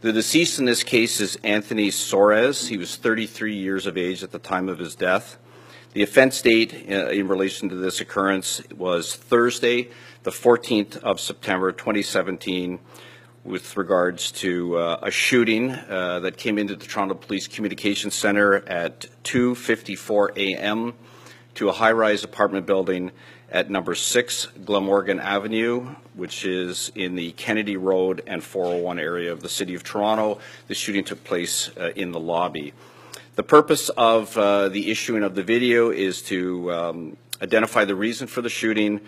The deceased in this case is Anthony Soares. He was 33 years of age at the time of his death. The offense date in relation to this occurrence was Thursday, the 14th of September 2017, with regards to a shooting that came into the Toronto Police Communications Centre at 2:54 a.m. to a high-rise apartment building at number 6 Glamorgan Avenue, which is in the Kennedy Road and 401 area of the City of Toronto. The shooting took place in the lobby. The purpose of the issuing of the video is to identify the reason for the shooting,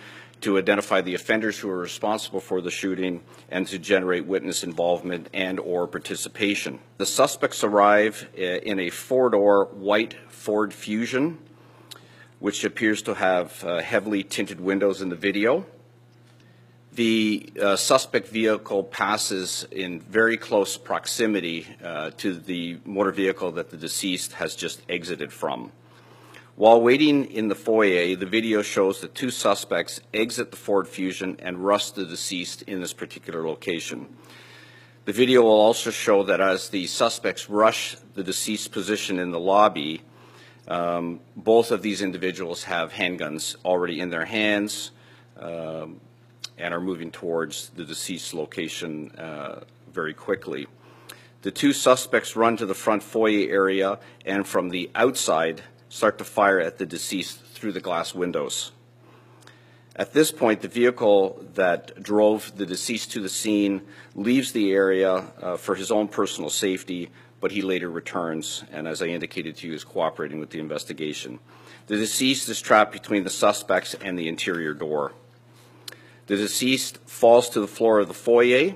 to identify the offenders who are responsible for the shooting, and to generate witness involvement and or participation. The suspects arrive in a four-door white Ford Fusion, which appears to have heavily tinted windows in the video. The suspect vehicle passes in very close proximity to the motor vehicle that the deceased has just exited from. While waiting in the foyer, the video shows that two suspects exit the Ford Fusion and rush the deceased in this particular location. The video will also show that as the suspects rush the deceased's position in the lobby, both of these individuals have handguns already in their hands and are moving towards the deceased's location very quickly. The two suspects run to the front foyer area and from the outside start to fire at the deceased through the glass windows. At this point, the vehicle that drove the deceased to the scene leaves the area for his own personal safety, but he later returns, and as I indicated to you, is cooperating with the investigation. The deceased is trapped between the suspects and the interior door. The deceased falls to the floor of the foyer.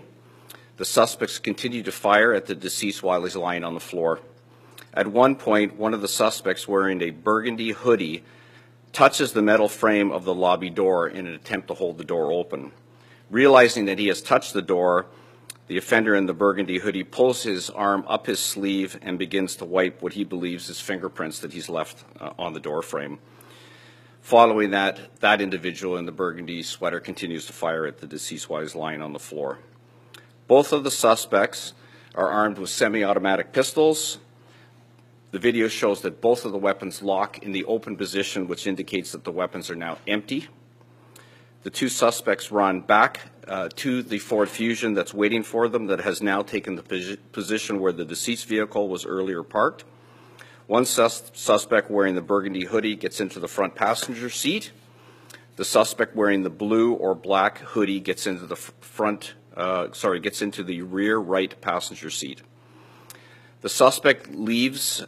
The suspects continue to fire at the deceased while he's lying on the floor. At one point, one of the suspects wearing a burgundy hoodie touches the metal frame of the lobby door in an attempt to hold the door open. Realizing that he has touched the door, the offender in the burgundy hoodie pulls his arm up his sleeve and begins to wipe what he believes is fingerprints that he's left on the door frame. Following that individual in the burgundy sweater continues to fire at the deceased while he's lying on the floor. Both of the suspects are armed with semi-automatic pistols. The video shows that both of the weapons lock in the open position, which indicates that the weapons are now empty. The two suspects run back to the Ford Fusion that's waiting for them, that has now taken the position where the deceased vehicle was earlier parked. One suspect wearing the burgundy hoodie gets into the front passenger seat. The suspect wearing the blue or black hoodie gets into the gets into the rear right passenger seat. The suspect leaves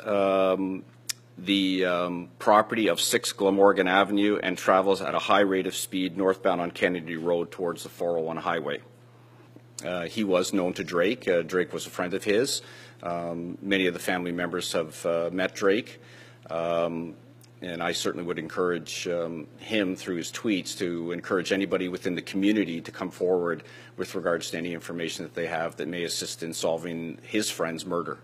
the property of 6 Glamorgan Avenue and travels at a high rate of speed northbound on Kennedy Road towards the 401 highway. He was known to Drake. Drake was a friend of his. Many of the family members have met Drake, and I certainly would encourage him through his tweets to encourage anybody within the community to come forward with regards to any information that they have that may assist in solving his friend's murder.